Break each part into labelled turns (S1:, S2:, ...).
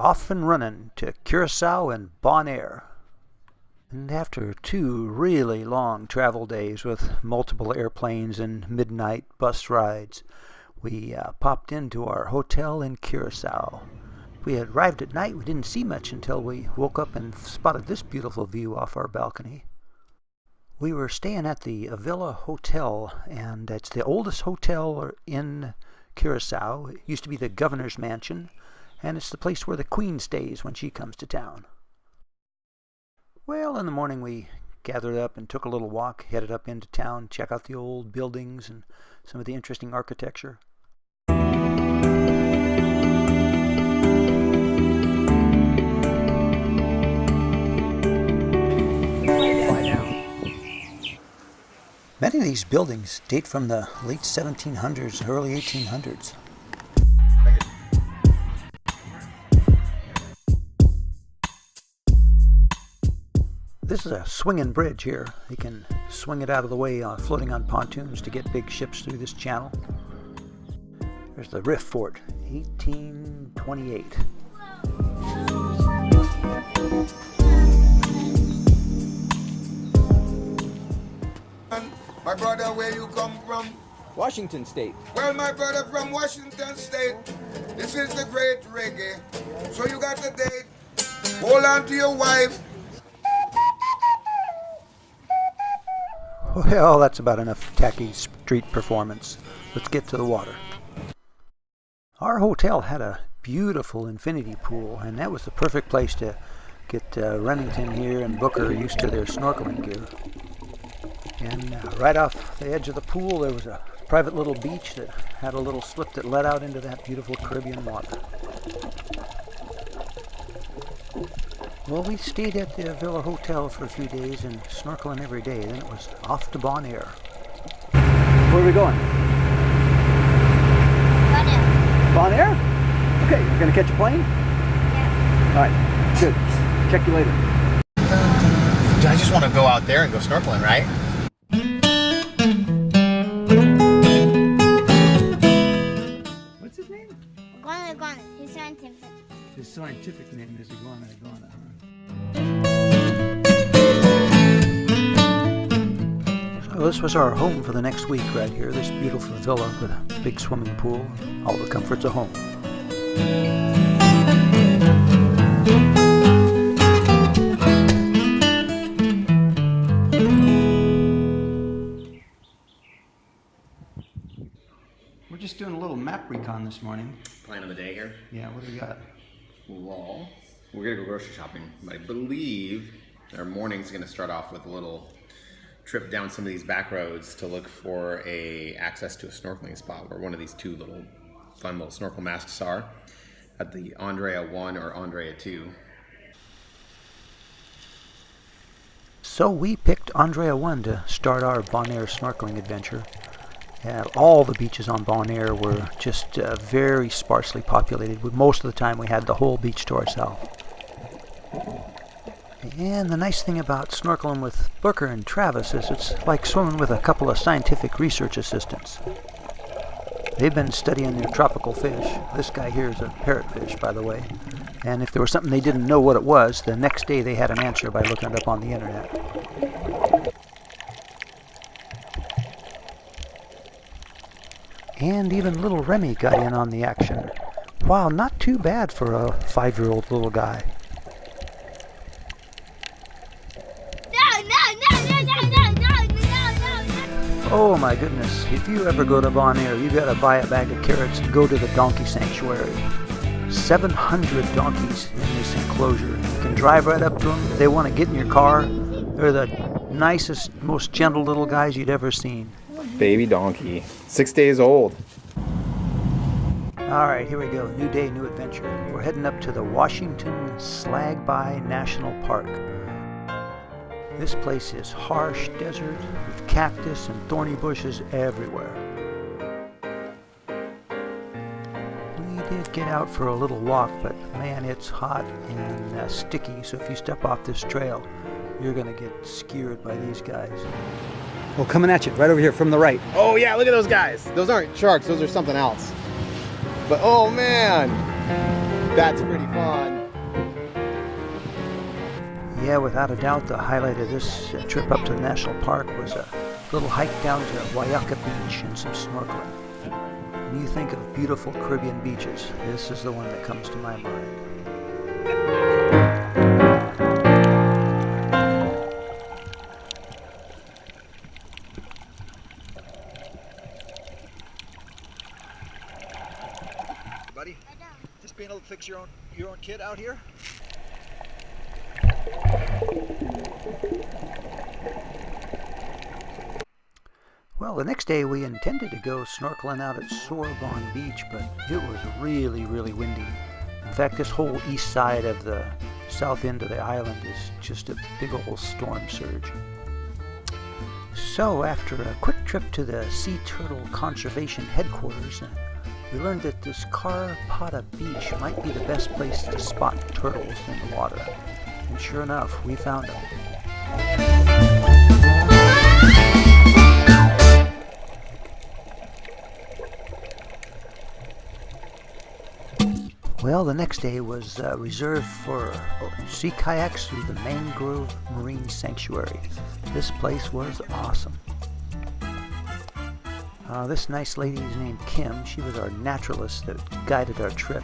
S1: off and running to Curacao and Bonaire. And after 2 really long travel days with multiple airplanes and midnight bus rides, we popped into our hotel in Curacao. We had arrived at night. We didn't see much until we woke up and spotted this beautiful view off our balcony. We were staying at the Avila Hotel, and it's the oldest hotel in Curacao. It used to be the governor's mansion, and it's the place where the Queen stays when she comes to town. Well, in the morning we gathered up and took a little walk, headed up into town, check out the old buildings and some of the interesting architecture. Many of these buildings date from the late 1700s, early 1800s. This is a swinging bridge here. You can swing it out of the way floating on pontoons to get big ships through this channel. There's the Riff Fort, 1828.
S2: My brother, where you come from?
S3: Washington State.
S2: Well, my brother from Washington State. This is the great reggae. So you got the date. Hold on to your wife.
S1: Well, that's about enough tacky street performance. Let's get to the water. Our hotel had a beautiful infinity pool, and that was the perfect place to get Remington here and Booker used to their snorkeling gear. And right off the edge of the pool, there was a private little beach that had a little slip that led out into that beautiful Caribbean water. Well, we stayed at the Villa Hotel for a few days and snorkeling every day. Then it was off to Bonaire. Where are we going?
S4: Bonaire.
S1: Bonaire? Okay, you're going to catch a plane?
S4: Yeah.
S1: All right, good. Check you later.
S5: I just want to go out there and go snorkeling, right?
S1: What's his name?
S4: Iguana. He's scientific.
S1: His scientific name is Iguana. So this was our home for the next week right here, this beautiful villa with a big swimming pool, all the comforts of home. We're just doing a little map recon this morning.
S5: Plan of the day here.
S1: Yeah, what do we got?
S5: Well, we're gonna go grocery shopping, but I believe our morning's gonna start off with a little trip down some of these back roads to look for access to a snorkeling spot where one of these 2 little fun little snorkel masks are at the Andrea 1 or Andrea 2.
S1: So we picked Andrea 1 to start our Bonaire snorkeling adventure. All the beaches on Bonaire were just very sparsely populated. Most of the time we had the whole beach to ourselves. And the nice thing about snorkeling with Booker and Travis is it's like swimming with a couple of scientific research assistants. They've been studying their tropical fish. This guy here is a parrotfish, by the way. And if there was something they didn't know what it was, the next day they had an answer by looking it up on the internet. And even little Remy got in on the action. Wow, not too bad for a 5-year-old little guy. Oh my goodness, if you ever go to Bonaire, you gotta buy a bag of carrots and go to the donkey sanctuary. 700 donkeys in this enclosure. You can drive right up to them. If they want to get in your car, they're the nicest, most gentle little guys you'd ever seen.
S3: Baby donkey. 6 days old.
S1: All right, here we go. New day, new adventure. We're heading up to the Washington Slagby National Park. This place is harsh desert with cactus and thorny bushes everywhere. We did get out for a little walk, but man, it's hot and sticky, so if you step off this trail, you're gonna get skewered by these guys. Well, coming at you, right over here from the right.
S5: Oh yeah, look at those guys. Those aren't sharks, those are something else. But oh man.
S3: That's pretty fun.
S1: Yeah, without a doubt, the highlight of this trip up to the national park was a little hike down to Waiaka Beach and some snorkeling. When you think of beautiful Caribbean beaches, this is the one that comes to my mind. Buddy, just being able to fix your own kit out here? Well, the next day we intended to go snorkeling out at Sorbonne Beach, but it was really, really windy. In fact, this whole east side of the south end of the island is just a big old storm surge. So after a quick trip to the Sea Turtle Conservation Headquarters, we learned that this Carpata Beach might be the best place to spot turtles in the water. And sure enough, we found them. Well, the next day was reserved for sea kayaks through the Mangrove Marine Sanctuary. This place was awesome. This nice lady is named Kim. She was our naturalist that guided our trip.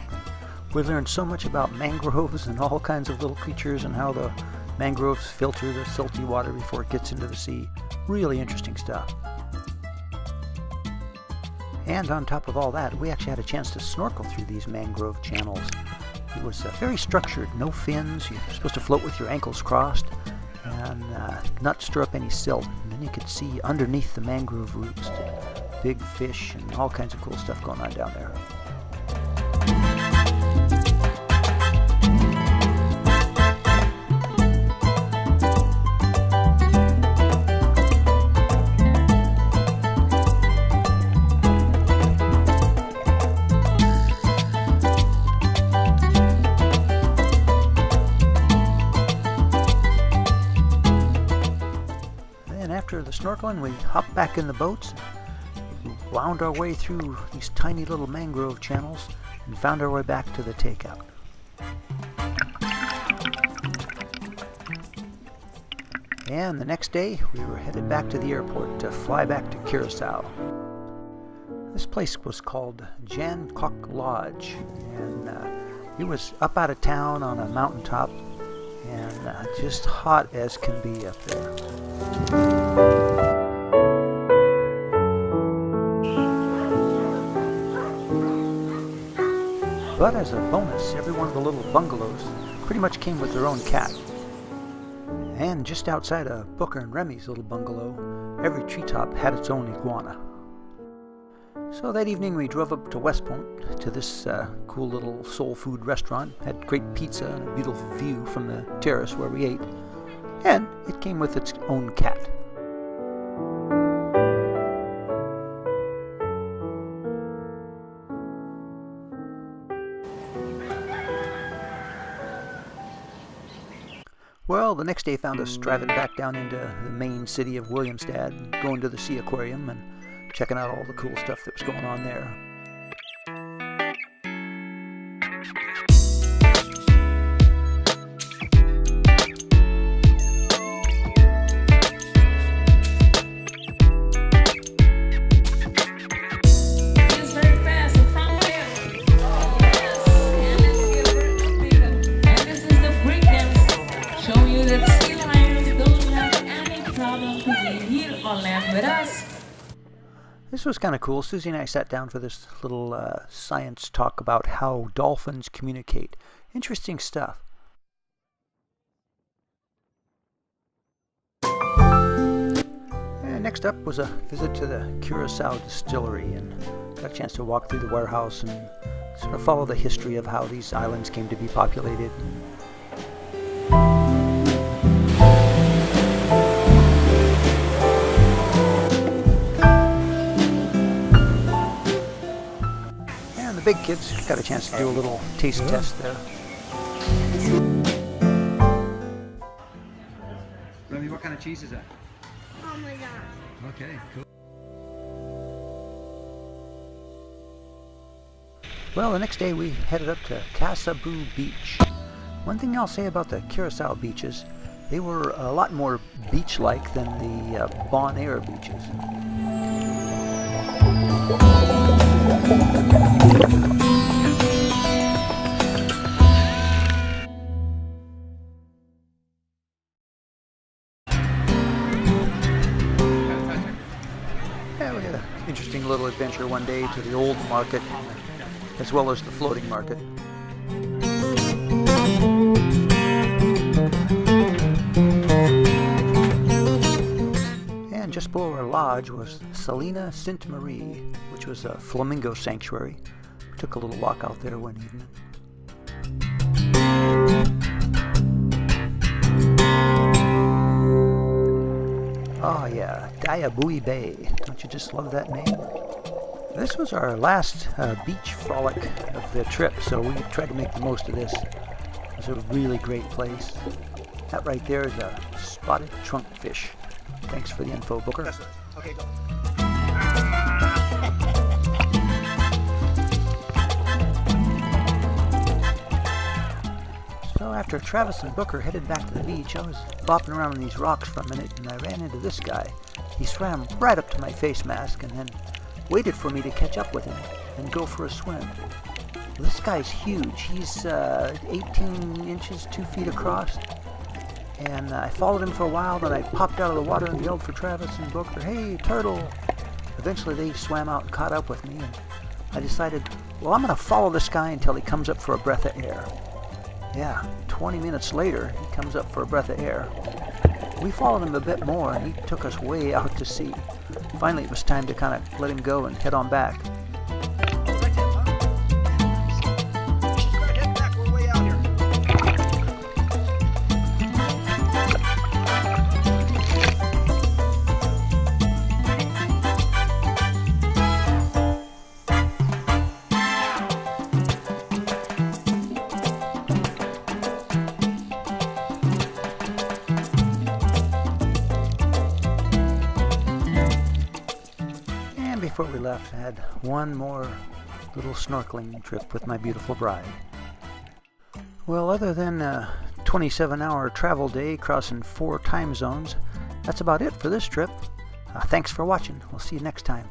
S1: We learned so much about mangroves and all kinds of little creatures and how the mangroves filter the silty water before it gets into the sea. Really interesting stuff. And on top of all that, we actually had a chance to snorkel through these mangrove channels. It was very structured, no fins. You're supposed to float with your ankles crossed and not stir up any silt. And then you could see underneath the mangrove roots big fish and all kinds of cool stuff going on down there. After the snorkeling, we hopped back in the boats, wound our way through these tiny little mangrove channels, and found our way back to the takeout. And the next day, we were headed back to the airport to fly back to Curacao. This place was called Jancock Lodge, and it was up out of town on a mountaintop, and just hot as can be up there. But as a bonus, every one of the little bungalows pretty much came with their own cat. And just outside of Booker and Remy's little bungalow, every treetop had its own iguana. So that evening we drove up to West Point to this cool little soul food restaurant. Had great pizza and a beautiful view from the terrace where we ate. And it came with its own cat. Well, the next day found us driving back down into the main city of Williamstad, going to the Sea Aquarium and checking out all the cool stuff that was going on there. This was kind of cool. Susie and I sat down for this little science talk about how dolphins communicate. Interesting stuff. And next up was a visit to the Curacao distillery, and got a chance to walk through the warehouse and sort of follow the history of how these islands came to be populated. The big kids got a chance to do a little taste test there. Remy, what kind of cheese is that?
S4: Parmesan.
S1: Okay, cool. Well, the next day we headed up to Casaboo Beach. One thing I'll say about the Curacao beaches, they were a lot more beach-like than the Bonaire beaches. Yeah, we had an interesting little adventure one day to the old market, as well as the floating market. And just below our lodge was Salina Sainte Marie, which was a flamingo sanctuary. We took a little walk out there one evening. Oh yeah, Diabui Bay. Don't you just love that name? This was our last beach frolic of the trip, so we tried to make the most of this. It was a really great place. That right there is a spotted trunkfish. Thanks for the info, Booker.
S6: That's right. Okay, go.
S1: So after Travis and Booker headed back to the beach, I was bopping around on these rocks for a minute, and I ran into this guy. He swam right up to my face mask and then waited for me to catch up with him and go for a swim. This guy's huge. He's 18 inches, 2 feet across. And I followed him for a while, then I popped out of the water and yelled for Travis and Booker, "Hey, turtle!" Eventually they swam out and caught up with me, and I decided, well, I'm going to follow this guy until he comes up for a breath of air. Yeah, 20 minutes later, he comes up for a breath of air. We followed him a bit more, and he took us way out to sea. Finally, it was time to kind of let him go and head on back. Before we left, I had one more little snorkeling trip with my beautiful bride. Well, other than a 27-hour travel day crossing 4 time zones, that's about it for this trip. Thanks for watching. We'll see you next time.